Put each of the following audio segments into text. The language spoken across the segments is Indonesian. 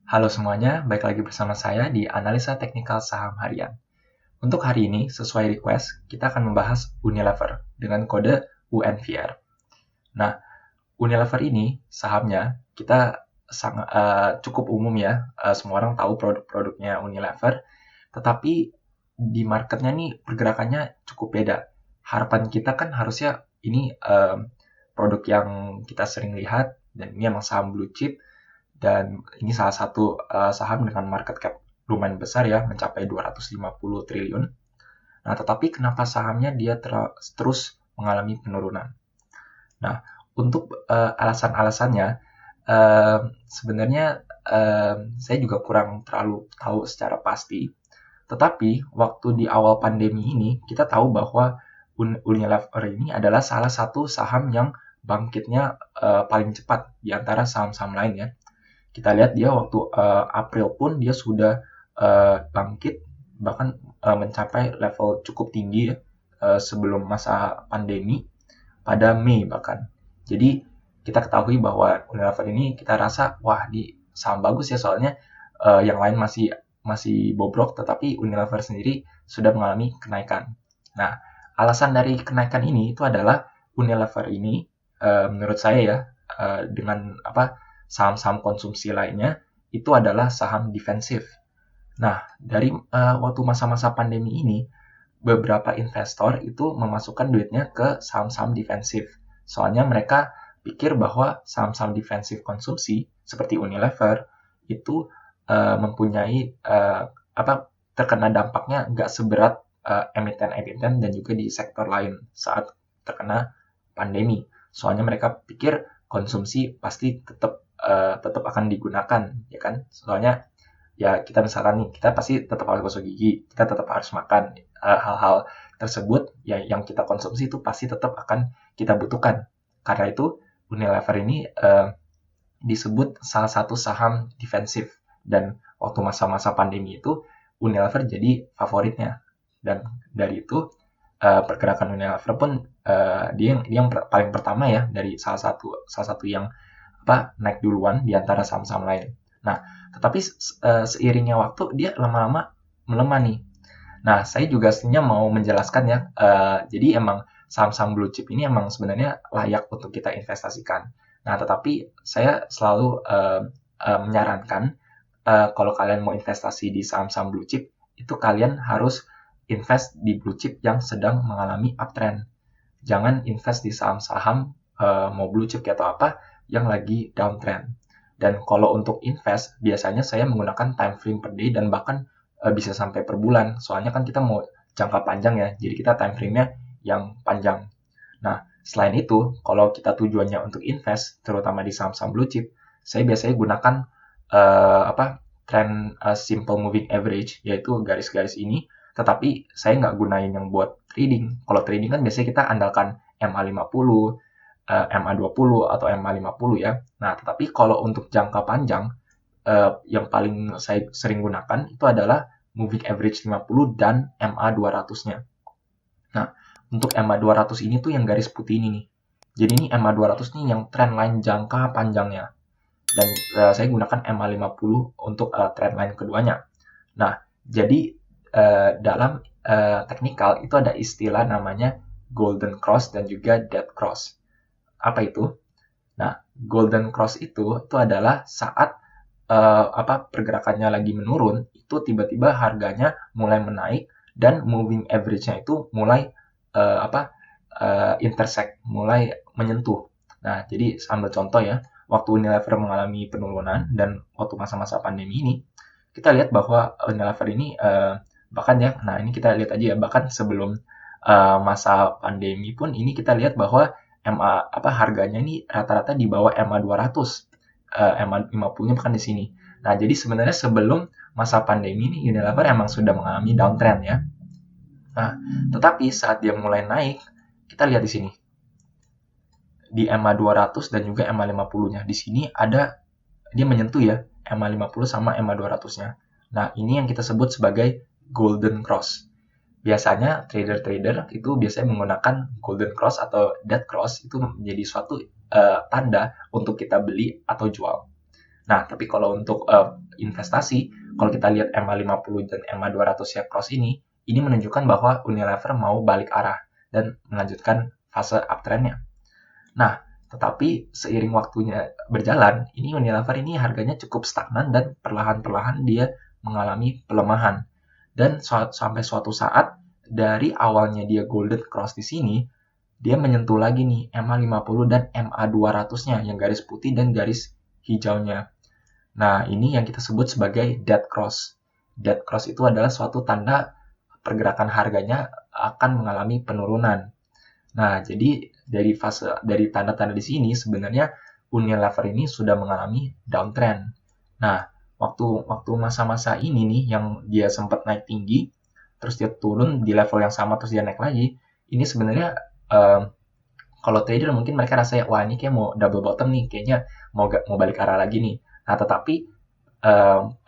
Halo semuanya, baik lagi bersama saya di Analisa Teknikal Saham Harian. Untuk hari ini, sesuai request, kita akan membahas Unilever dengan kode UNVR. Nah, Unilever ini sahamnya kita sangat cukup umum ya, semua orang tahu produk-produknya Unilever, tetapi di marketnya nih pergerakannya cukup beda. Harapan kita kan harusnya ini produk yang kita sering lihat, dan ini emang saham blue chip, dan ini salah satu saham dengan market cap lumayan besar ya, mencapai 250 triliun. Nah, tetapi kenapa sahamnya dia terus mengalami penurunan? Nah, untuk alasan-alasannya, sebenarnya saya juga kurang terlalu tahu secara pasti. Tetapi waktu di awal pandemi ini, kita tahu bahwa Unilever ini adalah salah satu saham yang bangkitnya paling cepat di antara saham-saham lainnya. Kita lihat dia waktu April pun dia sudah bangkit, bahkan mencapai level cukup tinggi ya, sebelum masa pandemi pada Mei bahkan. Jadi kita ketahui bahwa Unilever ini kita rasa wah di saham bagus ya, soalnya yang lain masih bobrok, tetapi Unilever sendiri sudah mengalami kenaikan. Nah, alasan dari kenaikan ini itu adalah Unilever ini menurut saya ya, dengan saham-saham konsumsi lainnya itu adalah saham defensif. Nah, dari waktu masa-masa pandemi ini, beberapa investor itu memasukkan duitnya ke saham-saham defensif. Soalnya mereka pikir bahwa saham-saham defensif konsumsi seperti Unilever itu mempunyai terkena dampaknya nggak seberat emiten-emiten dan juga di sektor lain saat terkena pandemi. Soalnya mereka pikir konsumsi pasti tetap akan digunakan, ya kan? Soalnya ya kita misalkan nih, kita pasti tetap harus gosok gigi, kita tetap harus makan. Hal-hal tersebut yang kita konsumsi itu pasti tetap akan kita butuhkan. Karena itu Unilever ini disebut salah satu saham defensif, dan waktu masa-masa pandemi itu Unilever jadi favoritnya. Dan dari itu pergerakan Unilever pun dia yang paling pertama ya, dari salah satu yang naik duluan di antara saham-saham lain. Nah, tetapi seiringnya waktu dia lama-lama melemah nih. Nah, saya juga sebenarnya mau menjelaskan ya. Jadi emang saham-saham blue chip ini emang sebenarnya layak untuk kita investasikan. Nah, tetapi saya selalu menyarankan kalau kalian mau investasi di saham-saham blue chip, itu kalian harus invest di blue chip yang sedang mengalami uptrend. Jangan invest di saham-saham mau blue chip atau apa yang lagi downtrend. Dan kalau untuk invest, biasanya saya menggunakan time frame per day dan bahkan bisa sampai per bulan. Soalnya kan kita mau jangka panjang ya, jadi kita time frame-nya yang panjang. Nah, selain itu, kalau kita tujuannya untuk invest, terutama di saham-saham blue chip, saya biasanya gunakan trend simple moving average, yaitu garis-garis ini. Tetapi saya nggak gunain yang buat trading. Kalau trading kan biasanya kita andalkan MA50, MA20 atau MA50 ya. Nah, tetapi kalau untuk jangka panjang, yang paling saya sering gunakan itu adalah moving average 50 dan MA200-nya. Nah, untuk MA200 ini tuh yang garis putih ini nih. Jadi ini MA200 nih yang trend line jangka panjangnya. Dan saya gunakan MA50 untuk trend line keduanya. Nah, jadi dalam teknikal itu ada istilah namanya golden cross dan juga dead cross. Apa itu? Nah, golden cross itu adalah saat pergerakannya lagi menurun, itu tiba-tiba harganya mulai menaik dan moving average-nya itu mulai intersect, mulai menyentuh. Nah, jadi ambil contoh ya, waktu Unilever mengalami penurunan dan waktu masa-masa pandemi ini, kita lihat bahwa Unilever ini bahkan ya, nah ini kita lihat aja ya, bahkan sebelum masa pandemi pun ini kita lihat bahwa harganya ini rata-rata di bawah MA200. MA50-nya bahkan di sini. Nah, jadi sebenarnya sebelum masa pandemi ini Unilever emang sudah mengalami downtrend ya. Nah, tetapi saat dia mulai naik, kita lihat di sini. Di MA200 dan juga MA50-nya. Di sini ada dia menyentuh ya MA50 sama MA200-nya. Nah, ini yang kita sebut sebagai golden cross. Biasanya trader-trader itu biasanya menggunakan golden cross atau dead cross itu menjadi suatu tanda untuk kita beli atau jual. Nah, tapi kalau untuk investasi, kalau kita lihat MA50 dan MA200 ya cross ini menunjukkan bahwa Unilever mau balik arah dan melanjutkan fase uptrend-nya. Nah, tetapi seiring waktunya berjalan, ini Unilever ini harganya cukup stagnan dan perlahan-perlahan dia mengalami pelemahan. Dan sampai suatu saat, dari awalnya dia golden cross di sini, dia menyentuh lagi nih MA50 dan MA200-nya yang garis putih dan garis hijaunya. Nah, ini yang kita sebut sebagai dead cross. Dead cross itu adalah suatu tanda pergerakan harganya akan mengalami penurunan. Nah, jadi dari tanda-tanda di sini sebenarnya Unilever ini sudah mengalami downtrend. Nah, waktu masa-masa ini nih yang dia sempat naik tinggi, terus dia turun di level yang sama terus dia naik lagi, ini sebenarnya kalau trader mungkin mereka rasa wah ini kayak mau double bottom nih, kayaknya mau balik arah lagi nih. Nah, tetapi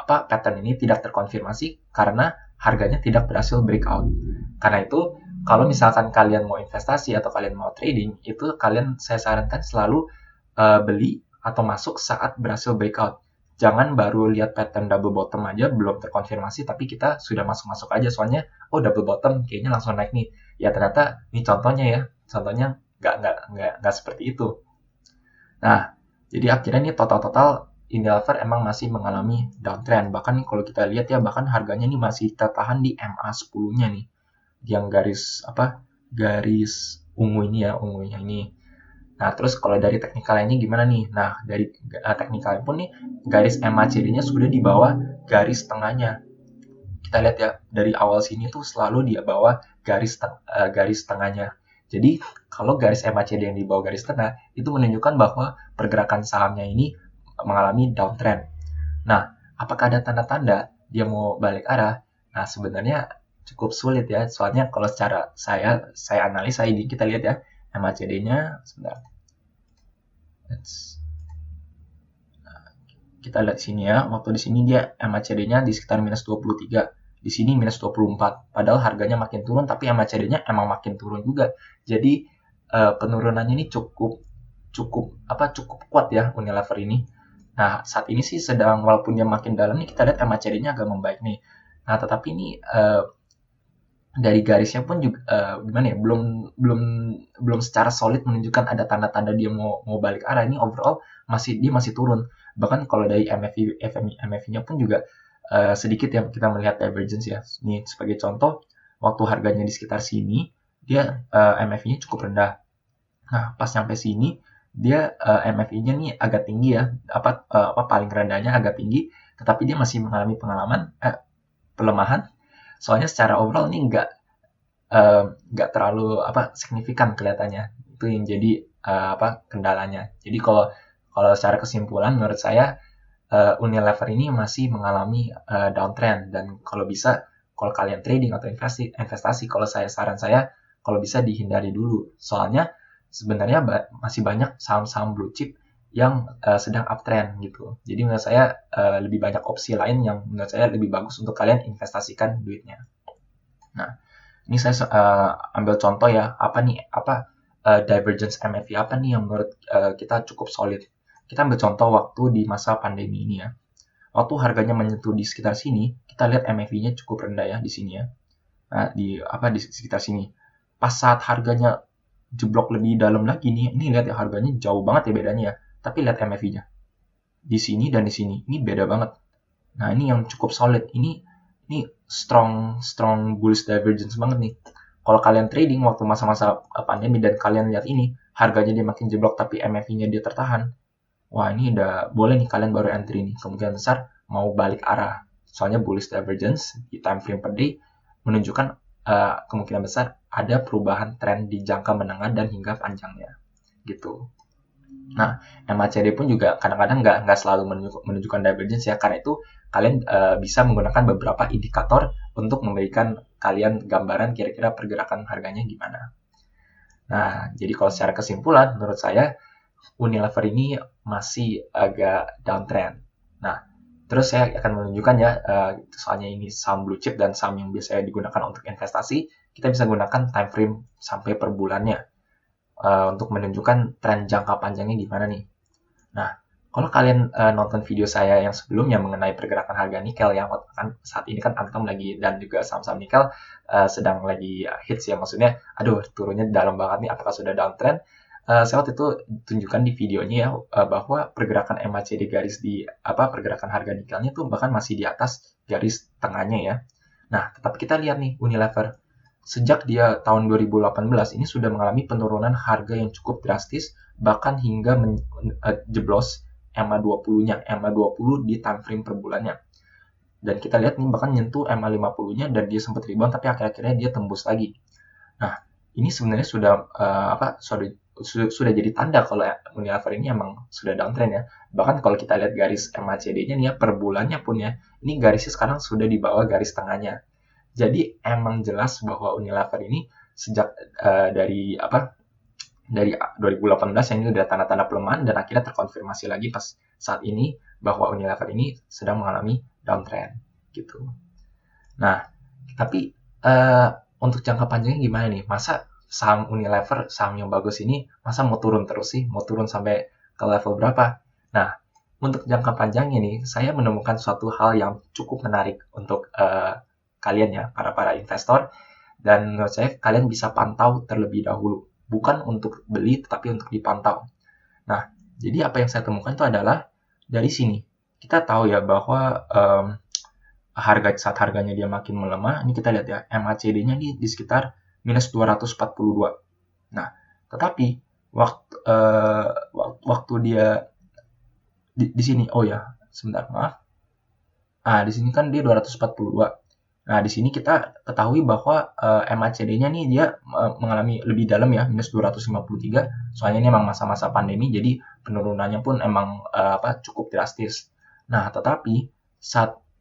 pattern ini tidak terkonfirmasi karena harganya tidak berhasil breakout. Karena itu kalau misalkan kalian mau investasi atau kalian mau trading, itu saya sarankan selalu beli atau masuk saat berhasil breakout. Jangan baru lihat pattern double bottom aja belum terkonfirmasi tapi kita sudah masuk aja soalnya double bottom kayaknya langsung naik nih. Ya ternyata ini contohnya ya. Contohnya nggak seperti itu. Nah, jadi akhirnya nih total Unilever emang masih mengalami downtrend. Bahkan nih kalau kita lihat ya bahkan harganya nih masih tertahan di MA10-nya nih. Yang garis ungunya ini. Nah, terus kalau dari teknikal ini gimana nih? Nah, dari teknikal pun nih garis MACD-nya sudah di bawah garis tengahnya. Kita lihat ya, dari awal sini tuh selalu di bawah garis tengahnya. Jadi, kalau garis MACD yang di bawah garis tengah, itu menunjukkan bahwa pergerakan sahamnya ini mengalami downtrend. Nah, apakah ada tanda-tanda dia mau balik arah? Nah, sebenarnya cukup sulit ya, soalnya kalau secara saya analisa ini, kita lihat ya, MACD-nya, sebentar. Kita lihat sini ya, waktu di sini dia MACD-nya di sekitar minus 23. Di sini minus 24. Padahal harganya makin turun, tapi MACD-nya emang makin turun juga. Jadi penurunannya ini cukup kuat ya Unilever ini. Nah, saat ini sih sedang walaupun dia makin dalam nih kita lihat MACD-nya agak membaik nih. Nah, tetapi ini dari garisnya pun juga gimana ya belum secara solid menunjukkan ada tanda-tanda dia mau balik arah. Ini overall dia masih turun. Bahkan kalau dari MFI-nya pun juga sedikit ya kita melihat divergence ya. Ini sebagai contoh, waktu harganya di sekitar sini, dia MFI-nya cukup rendah. Nah, pas sampai sini, dia MFI-nya nih agak tinggi ya, paling rendahnya agak tinggi, tetapi dia masih mengalami pelemahan. Soalnya secara overall ini nggak terlalu signifikan kelihatannya. Itu yang jadi kendalanya. Jadi kalau secara kesimpulan menurut saya Unilever ini masih mengalami downtrend dan kalau kalian trading atau investasi kalau saran saya kalau bisa dihindari dulu. Soalnya sebenarnya masih banyak saham-saham blue chip yang sedang uptrend gitu. Jadi menurut saya lebih banyak opsi lain yang menurut saya lebih bagus untuk kalian investasikan duitnya. Nah, ini saya ambil contoh ya, divergence MACD apa nih yang menurut kita cukup solid. Kita ambil contoh waktu di masa pandemi ini ya. Waktu harganya menyentuh di sekitar sini, kita lihat MACD-nya cukup rendah ya di sini ya. Nah, di sekitar sini. Pas saat harganya jeblok lebih dalam lagi nih, ini lihat ya harganya jauh banget ya bedanya ya. Tapi lihat MACD-nya. Di sini dan di sini, ini beda banget. Nah, ini yang cukup solid. Ini strong bullish divergence banget nih. Kalau kalian trading waktu masa-masa pandemi dan kalian lihat ini, harganya dia makin jeblok tapi MACD-nya dia tertahan. Wah, ini udah boleh nih kalian baru entry nih. Kemungkinan besar mau balik arah. Soalnya bullish divergence di time frame per day menunjukkan kemungkinan besar ada perubahan tren di jangka menengah dan hingga panjangnya. Gitu. Nah, MACD pun juga kadang-kadang nggak selalu menunjukkan divergence ya. Karena itu kalian bisa menggunakan beberapa indikator untuk memberikan kalian gambaran kira-kira pergerakan harganya gimana. Nah, jadi kalau secara kesimpulan, menurut saya Unilever ini masih agak downtrend. Nah, terus saya akan menunjukkan ya, soalnya ini saham blue chip dan saham yang biasanya digunakan untuk investasi, kita bisa gunakan time frame sampai per bulannya untuk menunjukkan tren jangka panjangnya gimana nih. Nah, Kalau kalian nonton video saya yang sebelumnya mengenai pergerakan harga nikel ya, kan saat ini kan Antam lagi dan juga saham-saham nikel sedang lagi hits ya, maksudnya aduh turunnya dalam banget nih, apakah sudah downtrend? Saya waktu itu tunjukkan di videonya ya bahwa pergerakan MACD garis di pergerakan harga nikelnya tuh bahkan masih di atas garis tengahnya ya. Nah, tetapi kita lihat nih Unilever sejak dia tahun 2018 ini sudah mengalami penurunan harga yang cukup drastis, bahkan hingga jeblos EMA 20-nya, EMA 20 di time frame per bulannya. Dan kita lihat nih bahkan nyentuh EMA 50-nya dan dia sempat rebound tapi akhir-akhirnya dia tembus lagi. Nah, ini sebenarnya sudah jadi tanda kalau Unilever ini emang sudah downtrend ya. Bahkan kalau kita lihat garis MACD-nya nih ya per bulannya pun ya, ini garisnya sekarang sudah di bawah garis tengahnya. Jadi emang jelas bahwa Unilever ini sejak dari 2018 ini udah tanda-tanda pelemahan dan akhirnya terkonfirmasi lagi pas saat ini bahwa Unilever ini sedang mengalami downtrend gitu. Nah, tapi untuk jangka panjangnya gimana nih? Masa saham Unilever, saham yang bagus ini, masa mau turun terus sih? Mau turun sampai ke level berapa? Nah, untuk jangka panjangnya nih, saya menemukan suatu hal yang cukup menarik untuk kalian ya, para investor. Dan menurut saya, kalian bisa pantau terlebih dahulu. Bukan untuk beli, tetapi untuk dipantau. Nah, jadi apa yang saya temukan itu adalah dari sini. Kita tahu ya bahwa saat harganya dia makin melemah, ini kita lihat ya, MACD-nya di sekitar minus 242. Nah, tetapi waktu dia di sini, oh ya, sebentar, maaf. Nah, di sini kan dia 242. Nah, di sini kita ketahui bahwa MACD-nya nih dia mengalami lebih dalam ya, minus 253. Soalnya ini memang masa-masa pandemi, jadi penurunannya pun emang cukup drastis. Nah, tetapi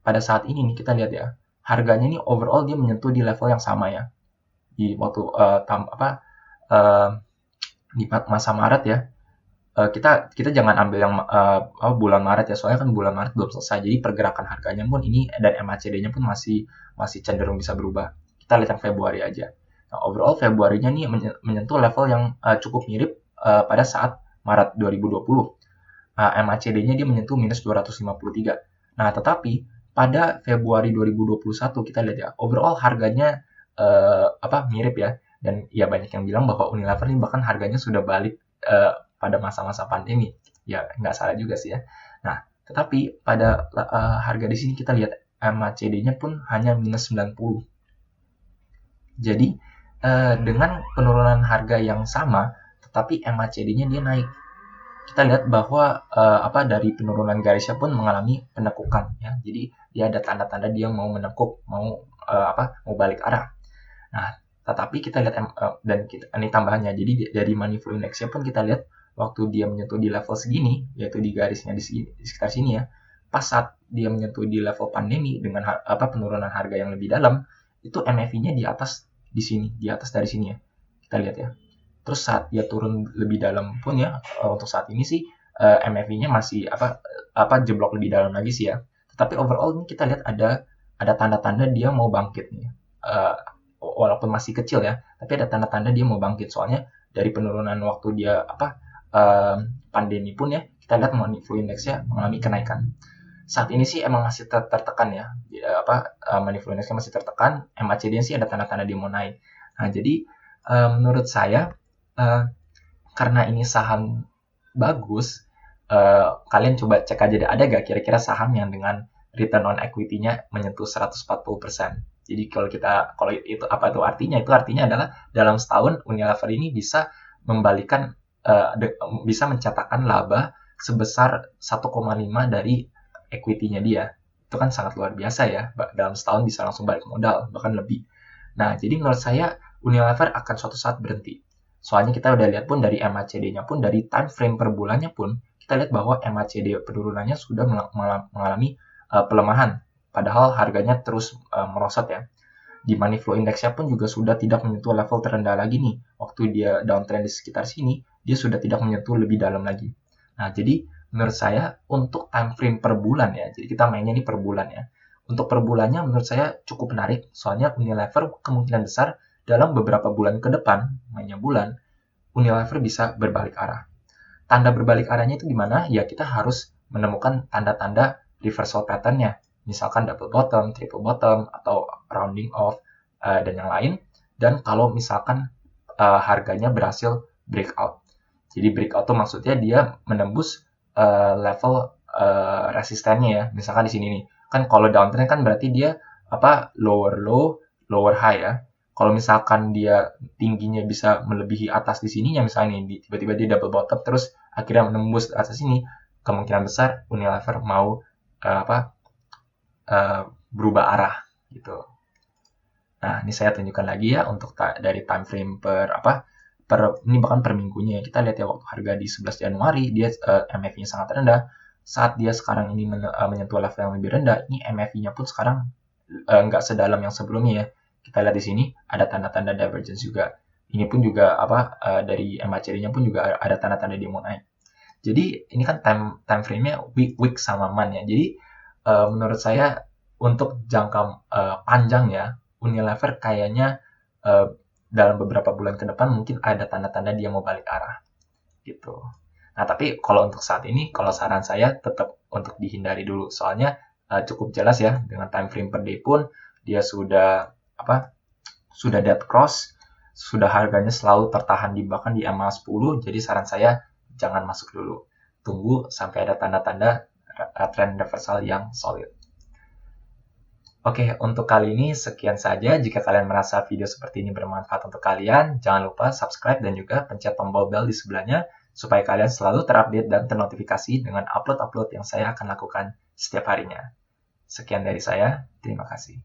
pada saat ini nih kita lihat ya, harganya nih overall dia menyentuh di level yang sama ya. Di waktu di masa Maret ya. Kita jangan ambil yang bulan Maret ya, soalnya kan bulan Maret belum selesai. Jadi pergerakan harganya pun ini dan MACD-nya pun masih cenderung bisa berubah. Kita lihat yang Februari aja. Nah, overall Februarinya nih menyentuh level yang cukup mirip pada saat Maret 2020. MACD-nya dia menyentuh minus 253. Nah, tetapi pada Februari 2021 kita lihat ya, overall harganya mirip ya. Dan ya banyak yang bilang bahwa Unilever ini bahkan harganya sudah balik pada masa-masa pandemi. Ya, nggak salah juga sih ya. Nah, tetapi pada harga di sini kita lihat MACD-nya pun hanya minus 90. Jadi, dengan penurunan harga yang sama, tetapi MACD-nya dia naik. Kita lihat bahwa dari penurunan garisnya pun mengalami penekukan ya. Jadi dia ada tanda-tanda dia mau menekuk, mau balik arah. Nah, tetapi kita lihat dan ini tambahannya. Jadi dari money flow index-nya pun kita lihat waktu dia menyentuh di level segini, yaitu di garisnya di sekitar sini ya. Pas saat dia menyentuh di level pandemi dengan penurunan harga yang lebih dalam, itu MACD-nya di atas di sini, di atas dari sini ya. Kita lihat ya. Terus saat dia turun lebih dalam pun ya, untuk saat ini sih MACD-nya masih jeblok lebih dalam lagi sih ya. Tetapi overall ini kita lihat ada tanda-tanda dia mau bangkit nih. Walaupun masih kecil ya, tapi ada tanda-tanda dia mau bangkit. Soalnya dari penurunan waktu dia pandemi pun ya, kita lihat money flow index-nya mengalami kenaikan. Saat ini sih emang masih tertekan ya. Money flow index-nya masih tertekan, MACD-nya sih ada tanda-tanda dia mau naik. Nah, jadi menurut saya karena ini saham bagus, kalian coba cek aja ada gak kira-kira saham yang dengan return on equity-nya menyentuh 140%. Jadi kalau itu apa itu artinya? Itu artinya adalah dalam setahun Unilever ini bisa bisa mencatatkan laba sebesar 1,5 dari equity-nya dia. Itu kan sangat luar biasa ya. Dalam setahun bisa langsung balik modal, bahkan lebih. Nah, jadi menurut saya Unilever akan suatu saat berhenti. Soalnya kita udah lihat pun dari MACD-nya pun, dari time frame per bulannya pun, kita lihat bahwa MACD penurunannya sudah mengalami pelemahan. Padahal harganya terus merosot ya. Di money flow index-nya pun juga sudah tidak menyentuh level terendah lagi nih. Waktu dia downtrend di sekitar sini, dia sudah tidak menyentuh lebih dalam lagi. Nah, jadi menurut saya untuk time frame per bulan ya, jadi kita mainnya ini per bulan ya. Untuk per bulannya menurut saya cukup menarik, soalnya Unilever kemungkinan besar dalam beberapa bulan ke depan, mainnya bulan, Unilever bisa berbalik arah. tanda berbalik arahnya itu gimana? Ya kita harus menemukan tanda-tanda reversal pattern-nya. Misalkan double bottom, triple bottom, atau rounding off, dan yang lain. Dan kalau misalkan harganya berhasil breakout. Jadi breakout itu maksudnya dia menembus level resistennya ya. Misalkan di sini nih. Kan kalau downtrend kan berarti dia lower low, lower high ya. Kalau misalkan dia tingginya bisa melebihi atas di sininya misalnya nih, tiba-tiba dia double bottom terus akhirnya menembus ke atas ini, kemungkinan besar Unilever mau berubah arah gitu. Nah, ini saya tunjukkan lagi ya untuk dari time frame ini bahkan per minggunya. Kita lihat ya waktu harga di 11 Januari dia MAV-nya sangat rendah. Saat dia sekarang ini menyentuh level yang lebih rendah, ini MAV-nya pun sekarang nggak sedalam yang sebelumnya ya. Kita lihat di sini ada tanda-tanda divergence juga. Ini pun juga dari MACD-nya pun juga ada tanda-tanda dia mau naik. Jadi ini kan time frame-nya week sama month ya. Jadi menurut saya untuk jangka panjang ya, Unilever kayaknya dalam beberapa bulan ke depan mungkin ada tanda-tanda dia mau balik arah gitu. Nah, tapi kalau untuk saat ini, kalau saran saya tetap untuk dihindari dulu. Soalnya cukup jelas ya, dengan time frame per day pun dia sudah dead cross, sudah harganya selalu tertahan di bahkan di MA10. Jadi saran saya jangan masuk dulu. Tunggu sampai ada tanda-tanda trend reversal yang solid. Oke, untuk kali ini sekian saja. Jika kalian merasa video seperti ini bermanfaat untuk kalian, jangan lupa subscribe dan juga pencet tombol bell di sebelahnya supaya kalian selalu terupdate dan ternotifikasi dengan upload-upload yang saya akan lakukan setiap harinya. Sekian dari saya, terima kasih.